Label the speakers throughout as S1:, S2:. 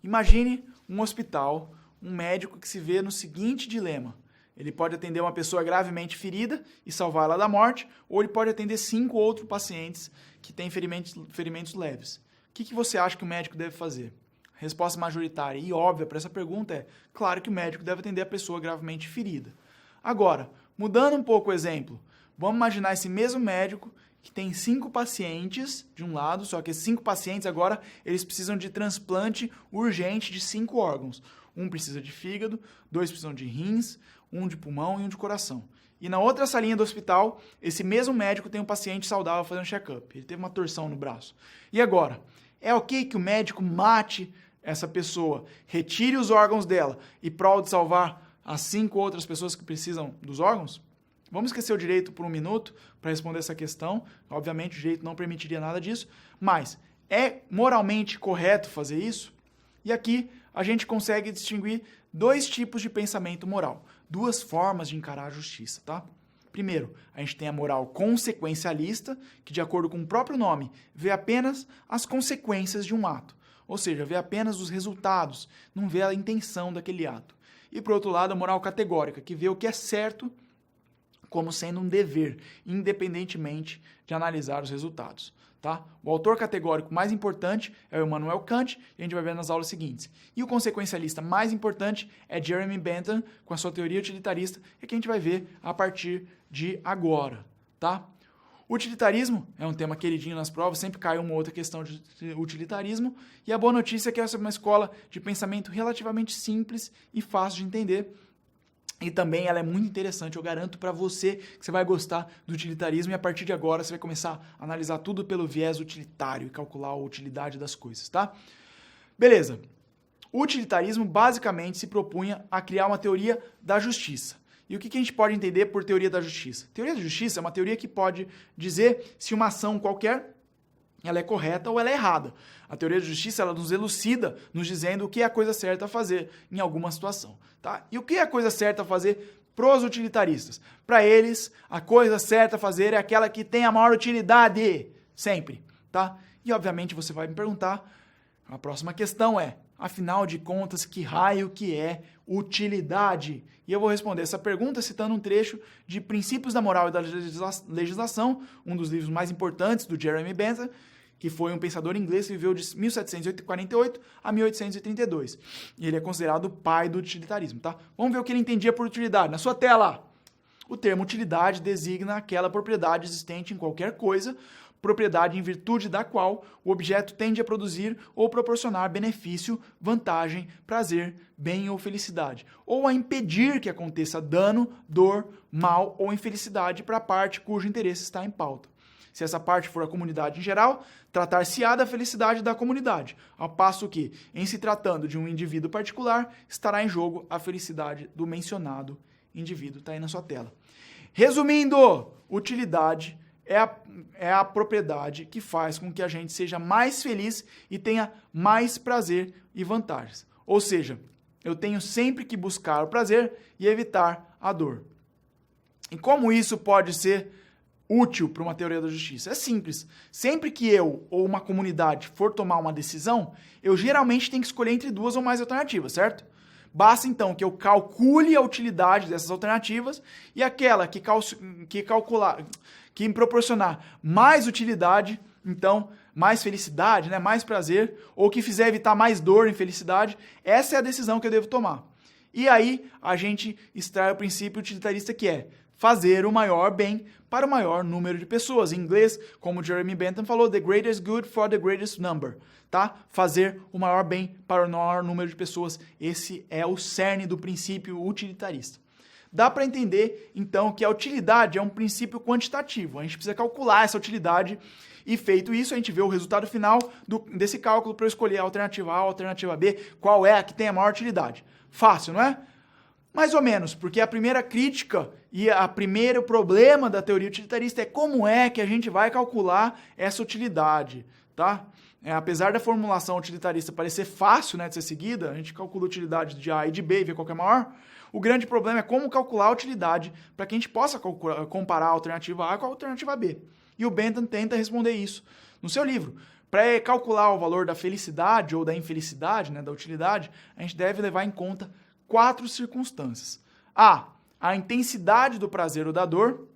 S1: Imagine um hospital, um médico que se vê no seguinte dilema. Ele pode atender uma pessoa gravemente ferida e salvá-la da morte, ou ele pode atender 5 outros pacientes que têm ferimentos leves. O que você acha que o médico deve fazer? A resposta majoritária e óbvia para essa pergunta é: claro que o médico deve atender a pessoa gravemente ferida. Agora, mudando um pouco o exemplo, vamos imaginar esse mesmo médico que tem 5 pacientes de um lado, só que esses 5 pacientes agora eles precisam de transplante urgente de 5 órgãos. Um precisa de fígado, 2 precisam de rins, um de pulmão e um de coração. E na outra salinha do hospital, esse mesmo médico tem um paciente saudável fazendo check-up. Ele teve uma torção no braço. E agora? É ok que o médico mate essa pessoa, retire os órgãos dela e prol de salvar as 5 outras pessoas que precisam dos órgãos? Vamos esquecer o direito por um minuto para responder essa questão. Obviamente o direito não permitiria nada disso, mas é moralmente correto fazer isso? E aqui a gente consegue distinguir 2 tipos de pensamento moral, 2 formas de encarar a justiça, tá? Primeiro, a gente tem a moral consequencialista, que de acordo com o próprio nome, vê apenas as consequências de um ato, ou seja, vê apenas os resultados, não vê a intenção daquele ato. E por outro lado, a moral categórica, que vê o que é certo como sendo um dever, independentemente de analisar os resultados. Tá? O autor categórico mais importante é o Immanuel Kant, e a gente vai ver nas aulas seguintes. E o consequencialista mais importante é Jeremy Bentham, com a sua teoria utilitarista, que a gente vai ver a partir de agora. Tá? O utilitarismo é um tema queridinho nas provas, sempre cai uma outra questão de utilitarismo, e a boa notícia é que essa é uma escola de pensamento relativamente simples e fácil de entender. E também ela é muito interessante, eu garanto para você que você vai gostar do utilitarismo e a partir de agora você vai começar a analisar tudo pelo viés utilitário e calcular a utilidade das coisas, tá? Beleza. O utilitarismo basicamente se propunha a criar uma teoria da justiça. E o que a gente pode entender por teoria da justiça? Teoria da justiça é uma teoria que pode dizer se uma ação qualquer ela é correta ou ela é errada. A teoria da justiça ela nos elucida, nos dizendo o que é a coisa certa a fazer em alguma situação. Tá? E o que é a coisa certa a fazer para os utilitaristas? Para eles, a coisa certa a fazer é aquela que tem a maior utilidade, sempre. Tá? E obviamente você vai me perguntar, a próxima questão é, afinal de contas, que raio que é utilidade? E eu vou responder essa pergunta citando um trecho de Princípios da Moral e da Legislação, um dos livros mais importantes do Jeremy Bentham, que foi um pensador inglês que viveu de 1748 a 1832. E ele é considerado o pai do utilitarismo, tá? Vamos ver o que ele entendia por utilidade. Na sua tela, o termo utilidade designa aquela propriedade existente em qualquer coisa, propriedade em virtude da qual o objeto tende a produzir ou proporcionar benefício, vantagem, prazer, bem ou felicidade, ou a impedir que aconteça dano, dor, mal ou infelicidade para a parte cujo interesse está em pauta. Se essa parte for a comunidade em geral, tratar-se-á da felicidade da comunidade, ao passo que, em se tratando de um indivíduo particular, estará em jogo a felicidade do mencionado indivíduo. Está aí na sua tela. Resumindo, utilidade é a propriedade que faz com que a gente seja mais feliz e tenha mais prazer e vantagens. Ou seja, eu tenho sempre que buscar o prazer e evitar a dor. E como isso pode ser útil para uma teoria da justiça? É simples. Sempre que eu ou uma comunidade for tomar uma decisão, eu geralmente tenho que escolher entre 2 ou mais alternativas, certo? Basta então que eu calcule a utilidade dessas alternativas e aquela que me proporcionar mais utilidade, então mais felicidade, né, mais prazer, ou que fizer evitar mais dor e infelicidade, essa é a decisão que eu devo tomar. E aí a gente extrai o princípio utilitarista que é fazer o maior bem para o maior número de pessoas. Em inglês, como Jeremy Bentham falou, the greatest good for the greatest number. Tá? Fazer o maior bem para o maior número de pessoas. Esse é o cerne do princípio utilitarista. Dá para entender, então, que a utilidade é um princípio quantitativo. A gente precisa calcular essa utilidade e, feito isso, a gente vê o resultado final desse cálculo para eu escolher a alternativa A, a alternativa B, qual é a que tem a maior utilidade. Fácil, não é? Mais ou menos, porque a primeira crítica e o primeiro problema da teoria utilitarista é como é que a gente vai calcular essa utilidade, tá? Apesar da formulação utilitarista parecer fácil, né, de ser seguida, a gente calcula a utilidade de A e de B e vê qual que é maior, o grande problema é como calcular a utilidade para que a gente possa comparar a alternativa A com a alternativa B. E o Bentham tenta responder isso no seu livro. Para calcular o valor da felicidade ou da infelicidade, né, da utilidade, a gente deve levar em conta 4 circunstâncias. A intensidade do prazer ou da dor,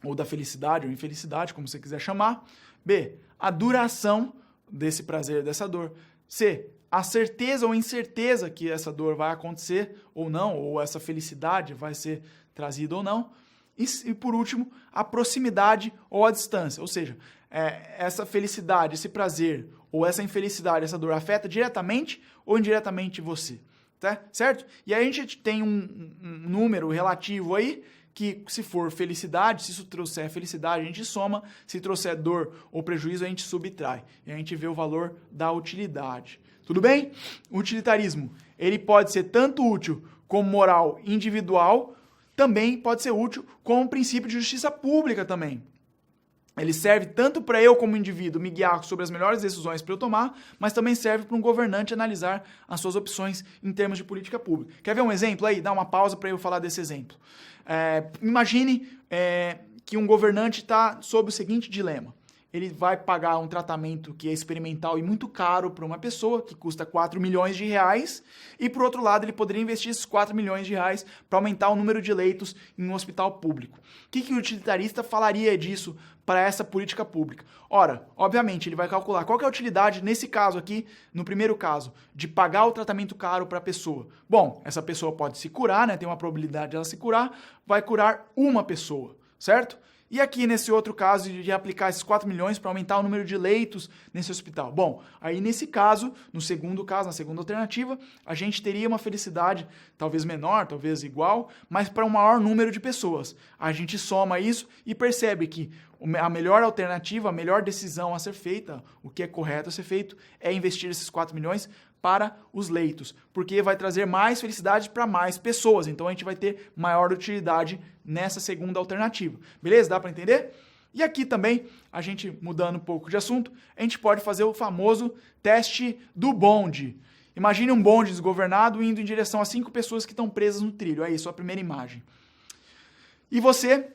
S1: ou da felicidade ou infelicidade, como você quiser chamar. B, a duração desse prazer, dessa dor. C, a certeza ou incerteza que essa dor vai acontecer ou não, ou essa felicidade vai ser trazida ou não. E por último, a proximidade ou a distância. Ou seja, essa felicidade, esse prazer, ou essa infelicidade, essa dor afeta diretamente ou indiretamente você. Tá? Certo? E aí a gente tem um número relativo aí, que se for felicidade, se isso trouxer felicidade, a gente soma, se trouxer dor ou prejuízo, a gente subtrai. E a gente vê o valor da utilidade. Tudo bem? O utilitarismo, ele pode ser tanto útil como moral individual, também pode ser útil como princípio de justiça pública também. Ele serve tanto para eu, como indivíduo, me guiar sobre as melhores decisões para eu tomar, mas também serve para um governante analisar as suas opções em termos de política pública. Quer ver um exemplo aí? Dá uma pausa para eu falar desse exemplo. Imagine que um governante está sob o seguinte dilema. Ele vai pagar um tratamento que é experimental e muito caro para uma pessoa, que custa 4 milhões de reais, e por outro lado ele poderia investir esses 4 milhões de reais para aumentar o número de leitos em um hospital público. O que o utilitarista falaria disso para essa política pública? Ora, obviamente, ele vai calcular qual que é a utilidade, nesse caso aqui, no primeiro caso, de pagar o tratamento caro para a pessoa. Bom, essa pessoa pode se curar, né? Tem uma probabilidade de ela se curar, vai curar uma pessoa, certo? E aqui, nesse outro caso, de aplicar esses 4 milhões para aumentar o número de leitos nesse hospital. Bom, aí nesse caso, no segundo caso, na segunda alternativa, a gente teria uma felicidade talvez menor, talvez igual, mas para um maior número de pessoas. A gente soma isso e percebe que a melhor alternativa, a melhor decisão a ser feita, o que é correto a ser feito, é investir esses 4 milhões para os leitos, porque vai trazer mais felicidade para mais pessoas. Então a gente vai ter maior utilidade nessa segunda alternativa. Beleza? Dá para entender? E aqui também, a gente mudando um pouco de assunto, a gente pode fazer o famoso teste do bonde. Imagine um bonde desgovernado indo em direção a 5 pessoas que estão presas no trilho. Aí, sua primeira imagem. E você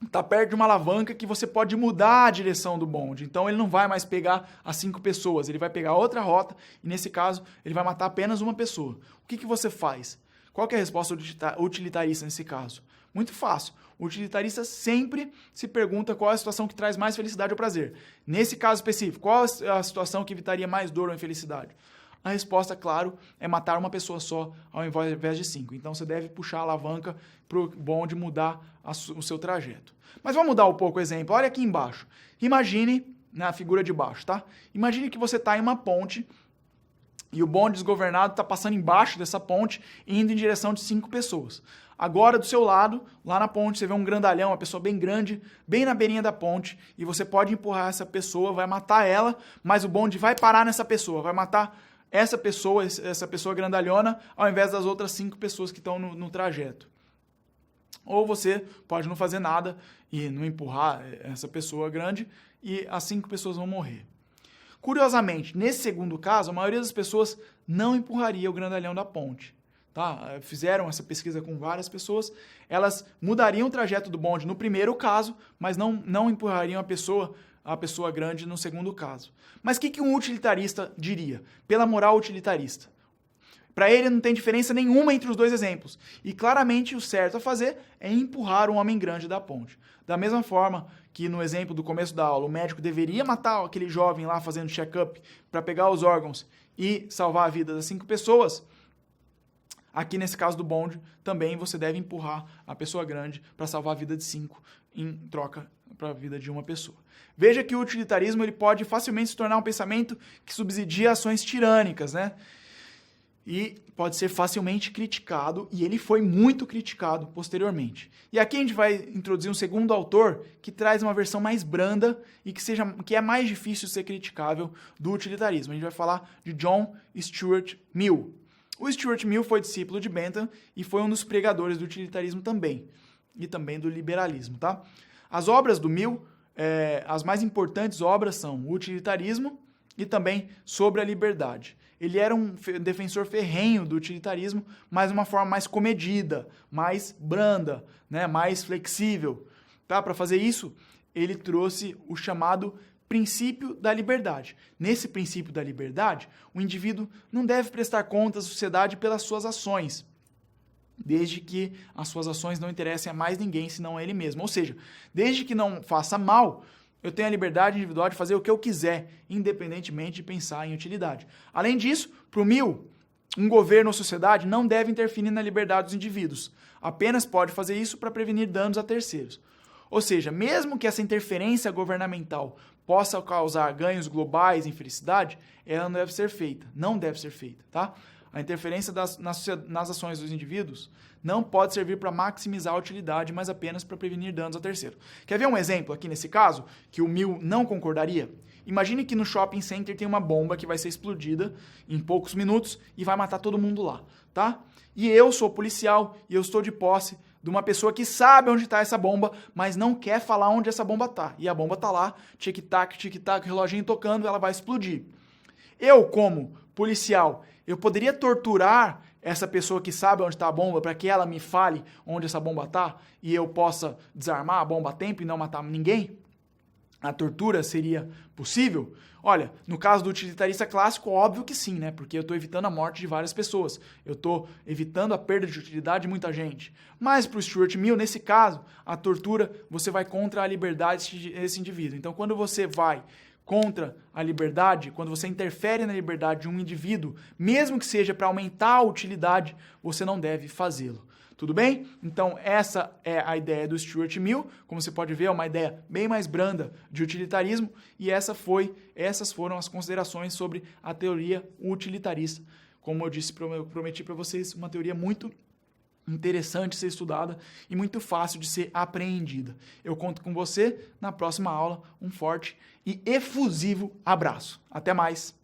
S1: está perto de uma alavanca que você pode mudar a direção do bonde. Então ele não vai mais pegar as 5 pessoas, ele vai pegar outra rota e nesse caso ele vai matar apenas uma pessoa. O que você faz? Qual que é a resposta utilitarista nesse caso? Muito fácil. O utilitarista sempre se pergunta qual é a situação que traz mais felicidade ou prazer. Nesse caso específico, qual é a situação que evitaria mais dor ou infelicidade? A resposta, claro, é matar uma pessoa só ao invés de 5. Então você deve puxar a alavanca para o bonde mudar o seu trajeto. Mas vamos mudar um pouco o exemplo. Olha aqui embaixo. Imagine, na figura de baixo, tá? Imagine que você está em uma ponte e o bonde desgovernado está passando embaixo dessa ponte e indo em direção de 5 pessoas. Agora, do seu lado, lá na ponte, você vê um grandalhão, uma pessoa bem grande, bem na beirinha da ponte, e você pode empurrar essa pessoa, vai matar ela, mas o bonde vai parar nessa pessoa, vai matar essa pessoa grandalhona, ao invés das outras 5 pessoas que estão no trajeto. Ou você pode não fazer nada e não empurrar essa pessoa grande e as 5 pessoas vão morrer. Curiosamente, nesse segundo caso, a maioria das pessoas não empurraria o grandalhão da ponte. Tá? Fizeram essa pesquisa com várias pessoas, elas mudariam o trajeto do bonde no primeiro caso, mas não empurrariam a pessoa grande no segundo caso. Mas o que um utilitarista diria? Pela moral utilitarista. Para ele não tem diferença nenhuma entre os dois exemplos. E claramente o certo a fazer é empurrar um homem grande da ponte. Da mesma forma que no exemplo do começo da aula, o médico deveria matar aquele jovem lá fazendo check-up para pegar os órgãos e salvar a vida das 5 pessoas, aqui nesse caso do bonde, também você deve empurrar a pessoa grande para salvar a vida de 5 em troca para a vida de uma pessoa. Veja que o utilitarismo ele pode facilmente se tornar um pensamento que subsidia ações tirânicas, né? E pode ser facilmente criticado, e ele foi muito criticado posteriormente. E aqui a gente vai introduzir um segundo autor que traz uma versão mais branda e que é mais difícil de ser criticável do utilitarismo. A gente vai falar de John Stuart Mill. O Stuart Mill foi discípulo de Bentham e foi um dos pregadores do utilitarismo também, e também do liberalismo, tá? As obras do Mill, as mais importantes obras são o Utilitarismo e também Sobre a Liberdade. Ele era um defensor ferrenho do utilitarismo, mas de uma forma mais comedida, mais branda, né, mais flexível. Tá? Para fazer isso, ele trouxe o chamado princípio da liberdade. Nesse princípio da liberdade, o indivíduo não deve prestar contas à sociedade pelas suas ações, desde que as suas ações não interessem a mais ninguém, senão a ele mesmo. Ou seja, desde que não faça mal, eu tenho a liberdade individual de fazer o que eu quiser, independentemente de pensar em utilidade. Além disso, para o Mill, um governo ou sociedade não deve interferir na liberdade dos indivíduos. Apenas pode fazer isso para prevenir danos a terceiros. Ou seja, mesmo que essa interferência governamental possa causar ganhos globais em felicidade, ela não deve ser feita. Não deve ser feita, tá? A interferência nas ações dos indivíduos não pode servir para maximizar a utilidade, mas apenas para prevenir danos a terceiro. Quer ver um exemplo aqui nesse caso, que o Mill não concordaria? Imagine que no shopping center tem uma bomba que vai ser explodida em poucos minutos e vai matar todo mundo lá, tá? E eu sou policial e eu estou de posse de uma pessoa que sabe onde está essa bomba, mas não quer falar onde essa bomba está. E a bomba está lá, tic-tac, tic-tac, reloginho tocando, ela vai explodir. Eu, como policial, eu poderia torturar essa pessoa que sabe onde está a bomba para que ela me fale onde essa bomba está e eu possa desarmar a bomba a tempo e não matar ninguém? A tortura seria possível? Olha, no caso do utilitarista clássico, óbvio que sim, né? Porque eu estou evitando a morte de várias pessoas. Eu estou evitando a perda de utilidade de muita gente. Mas para o Stuart Mill, nesse caso, a tortura, você vai contra a liberdade desse indivíduo. Então, quando você vai contra a liberdade, quando você interfere na liberdade de um indivíduo, mesmo que seja para aumentar a utilidade, você não deve fazê-lo. Tudo bem? Então, essa é a ideia do Stuart Mill. Como você pode ver, é uma ideia bem mais branda de utilitarismo. E essas foram as considerações sobre a teoria utilitarista. Como eu disse, prometi para vocês, uma teoria muito interessante de ser estudada e muito fácil de ser apreendida. Eu conto com você na próxima aula. Um forte e efusivo abraço. Até mais!